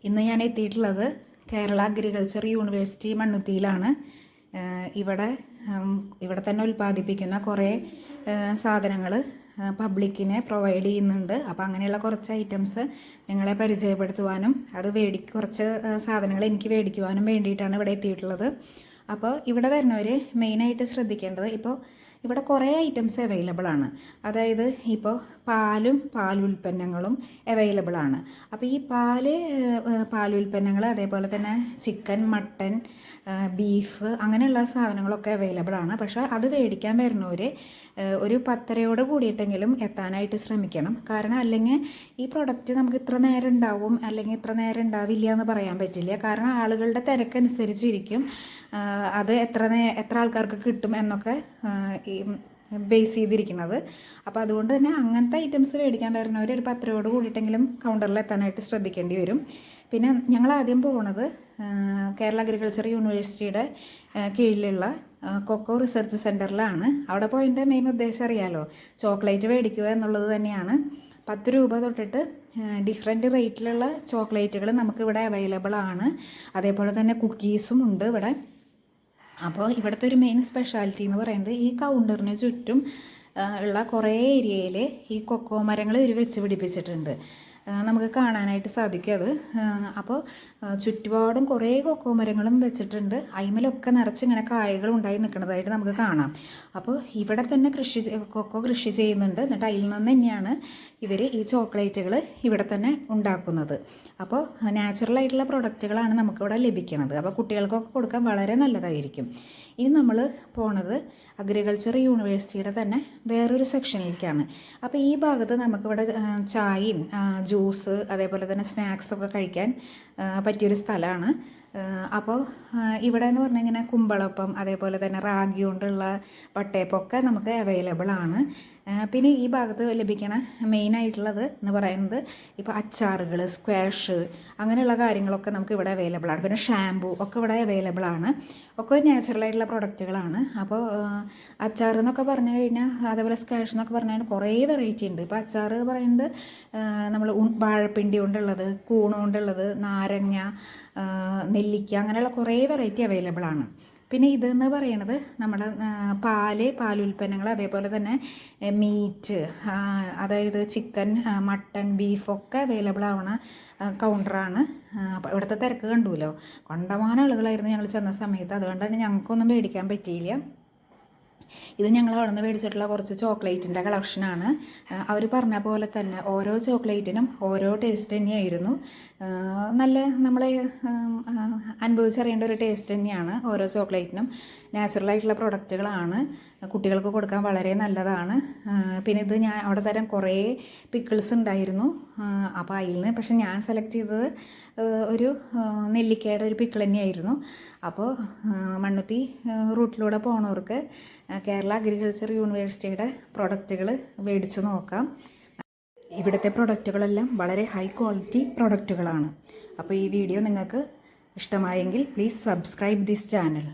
ഇന്ന് ഞാൻ എത്തിയിട്ടുള്ളത് കേരള അഗ്രികൾച്ചർ യൂണിവേഴ്സിറ്റി മണ്ണുത്തിയിലാണ്. ഇവിടെ ഇവിടെ തന്നെ ഉൽപ്പാദിപ്പിക്കുന്ന കുറേ സാധനങ്ങൾ പബ്ലിക്കിനെ പ്രൊവൈഡ് ചെയ്യുന്നുണ്ട്. അപ്പോൾ അങ്ങനെയുള്ള കുറച്ച് ഐറ്റംസ് നിങ്ങളെ പരിചയപ്പെടുത്തുവാനും അത് കുറച്ച് സാധനങ്ങൾ എനിക്ക് മേടിക്കുവാനും വേണ്ടിയിട്ടാണ് ഇവിടെ എത്തിയിട്ടുള്ളത്. അപ്പോൾ ഇവിടെ വരുന്നവർ മെയിനായിട്ട് ശ്രദ്ധിക്കേണ്ടത്, ഇപ്പോൾ ഇവിടെ കുറേ ഐറ്റംസ് അവൈലബിൾ ആണ്. അതായത് ഇപ്പോൾ പാലുൽപ്പന്നങ്ങളും അവൈലബിൾ ആണ്. അപ്പോൾ ഈ പാലുൽപ്പന്നങ്ങൾ അതേപോലെ തന്നെ ചിക്കൻ, മട്ടൻ, ബീഫ് അങ്ങനെയുള്ള സാധനങ്ങളൊക്കെ അവൈലബിൾ ആണ്. പക്ഷേ അത് മേടിക്കാൻ വരുന്നവർ ഒരു 10:30 കൂടിയിട്ടെങ്കിലും എത്താനായിട്ട് ശ്രമിക്കണം. കാരണം അല്ലെങ്കിൽ ഈ പ്രൊഡക്റ്റ് നമുക്ക് ഇത്ര നേരം ഉണ്ടാവും അല്ലെങ്കിൽ ഇത്ര നേരം ഉണ്ടാവില്ല എന്ന് പറയാൻ പറ്റില്ല. കാരണം ആളുകളുടെ തിരക്കനുസരിച്ചിരിക്കും അത് എത്ര ആൾക്കാർക്ക് കിട്ടും എന്നൊക്കെ ബേസ് ചെയ്തിരിക്കുന്നത്. അപ്പോൾ അതുകൊണ്ട് തന്നെ അങ്ങനത്തെ ഐറ്റംസ് മേടിക്കാൻ വരുന്നവർ ഒരു 10:30 കൂടിയിട്ടെങ്കിലും കൗണ്ടറിൽ എത്താനായിട്ട് ശ്രദ്ധിക്കേണ്ടി വരും. പിന്നെ ഞങ്ങൾ ആദ്യം പോകുന്നത് കേരള അഗ്രികൾച്ചർ യൂണിവേഴ്സിറ്റിയുടെ കീഴിലുള്ള കൊക്കോ റിസർച്ച് സെൻറ്ററിലാണ്. അവിടെ പോയതിൻ്റെ മെയിൻ ഉദ്ദേശം അറിയാലോ, ചോക്ലേറ്റ് മേടിക്കുക എന്നുള്ളത് തന്നെയാണ്. 10 രൂപ തൊട്ടിട്ട് ഡിഫറെൻറ്റ് റേറ്റിലുള്ള ചോക്ലേറ്റുകൾ നമുക്കിവിടെ അവൈലബിൾ ആണ്. അതേപോലെ തന്നെ കുക്കീസും ഉണ്ട് ഇവിടെ. അപ്പോൾ ഇവിടുത്തെ ഒരു മെയിൻ സ്പെഷ്യാലിറ്റി എന്ന് പറയുന്നത് ഈ കൗണ്ടറിന് ചുറ്റും ഉള്ള കുറേ ഏരിയയിൽ ഈ കൊക്കോ മരങ്ങൾ ഇവർ വെച്ച് പിടിപ്പിച്ചിട്ടുണ്ട്. നമുക്ക് കാണാനായിട്ട് സാധിക്കും അത്. അപ്പോൾ ചുറ്റുപാടും കുറേ കൊക്കോ മരങ്ങളും വെച്ചിട്ടുണ്ട്. അയിമലൊക്കെ നിറച്ച് ഇങ്ങനെ കായകൾ ഉണ്ടായി നിൽക്കുന്നതായിട്ട് നമുക്ക് കാണാം. അപ്പോൾ ഇവിടെ തന്നെ കൊക്കോ കൃഷി ചെയ്യുന്നുണ്ട്. എന്നിട്ട് അതിൽ നിന്ന് തന്നെയാണ് ഇവർ ഈ ചോക്ലേറ്റുകൾ ഇവിടെ തന്നെ ഉണ്ടാക്കുന്നത്. അപ്പോൾ നാച്ചുറലായിട്ടുള്ള പ്രൊഡക്റ്റുകളാണ് നമുക്കിവിടെ ലഭിക്കുന്നത്. അപ്പോൾ കുട്ടികൾക്കൊക്കെ കൊടുക്കാൻ വളരെ നല്ലതായിരിക്കും. ഇനി നമ്മൾ പോണത് അഗ്രികൾച്ചർ യൂണിവേഴ്സിറ്റിയുടെ തന്നെ വേറൊരു സെക്ഷനിലേക്കാണ്. അപ്പോൾ ഈ ഭാഗത്ത് നമുക്കിവിടെ ചായയും ജ്യൂസ് അതേപോലെ തന്നെ സ്നാക്സൊക്കെ കഴിക്കാൻ പറ്റിയൊരു സ്ഥലമാണ്. അപ്പോൾ ഇവിടെ എന്ന് പറഞ്ഞാൽ ഇങ്ങനെ കുമ്പളപ്പം അതേപോലെ തന്നെ റാഗി കൊണ്ടുള്ള വട്ടയപ്പമൊക്കെ നമുക്ക് അവൈലബിൾ ആണ്. പിന്നെ ഈ ഭാഗത്ത് ലഭിക്കണ മെയിനായിട്ടുള്ളത് എന്ന് പറയുന്നത് ഇപ്പോൾ അച്ചാറുകൾ, സ്ക്വാഷ് അങ്ങനെയുള്ള കാര്യങ്ങളൊക്കെ നമുക്ക് ഇവിടെ അവൈലബിൾ ആണ്. പിന്നെ ഷാമ്പൂ ഒക്കെ ഇവിടെ അവൈലബിൾ ആണ്. ഒക്കെ നാച്ചുറലായിട്ടുള്ള പ്രൊഡക്റ്റുകളാണ്. അപ്പോൾ അച്ചാർ എന്നൊക്കെ പറഞ്ഞു കഴിഞ്ഞാൽ അതേപോലെ സ്ക്വാഷ് എന്നൊക്കെ പറഞ്ഞാൽ കുറേ വെറൈറ്റി ഉണ്ട്. ഇപ്പോൾ അച്ചാർ പറയുന്നത് നമ്മൾ വാഴപ്പിണ്ടി കൊണ്ടുള്ളത്, കൂണ് കൊണ്ടുള്ളത്, നാരങ്ങ, നെല്ലിക്ക അങ്ങനെയുള്ള കുറേ വെറൈറ്റി അവൈലബിൾ ആണ്. പിന്നെ ഇതെന്ന് പറയുന്നത് നമ്മുടെ പാലുൽപ്പന്നങ്ങൾ അതേപോലെ തന്നെ മീറ്റ്, അതായത് ചിക്കൻ, മട്ടൺ, ബീഫൊക്കെ അവൈലബിൾ ആവണ കൗണ്ടറാണ്. അപ്പോൾ ഇവിടുത്തെ തിരക്ക് കണ്ടുല്ലോ, കണ്ടമാനം ആളുകളായിരുന്നു ഞങ്ങൾ ചെന്ന സമയത്ത്. അതുകൊണ്ട് തന്നെ ഞങ്ങൾക്കൊന്നും മേടിക്കാൻ പറ്റിയില്ല. ഇത് ഞങ്ങൾ അവിടെ നിന്ന് മേടിച്ചിട്ടുള്ള കുറച്ച് ചോക്ലേറ്റിൻ്റെ കളക്ഷനാണ്. അവർ പറഞ്ഞ പോലെ തന്നെ ഓരോ ചോക്ലേറ്റിനും ഓരോ ടേസ്റ്റ് തന്നെയായിരുന്നു. നല്ല നമ്മളെ അനുഭവിച്ചറിയേണ്ട ഒരു ടേസ്റ്റ് തന്നെയാണ് ഓരോ ചോക്ലേറ്റിനും. നാച്ചുറലായിട്ടുള്ള പ്രൊഡക്റ്റുകളാണ്, കുട്ടികൾക്ക് കൊടുക്കാൻ വളരെ നല്ലതാണ്. പിന്നെ ഇത് ഞാൻ അവിടെ തരം കുറേ പിക്കിൾസ് ഉണ്ടായിരുന്നു. അപ്പോൾ അതിൽ നിന്ന് പക്ഷെ ഞാൻ സെലക്ട് ചെയ്തത് ഒരു നെല്ലിക്കയുടെ ഒരു പിക്കിൾ തന്നെയായിരുന്നു. അപ്പോൾ മണ്ണുത്തി റൂട്ടിലൂടെ പോണവർക്ക് കേരള അഗ്രികൾച്ചർ യൂണിവേഴ്സിറ്റിയുടെ പ്രൊഡക്റ്റുകൾ മേടിച്ച് നോക്കാം. ഇവിടുത്തെ പ്രൊഡക്റ്റുകളെല്ലാം വളരെ ഹൈ ക്വാളിറ്റി പ്രൊഡക്റ്റുകളാണ്. അപ്പോൾ ഈ വീഡിയോ നിങ്ങൾക്ക് ഇഷ്ടമായെങ്കിൽ പ്ലീസ് സബ്സ്ക്രൈബ് ദിസ് ചാനൽ.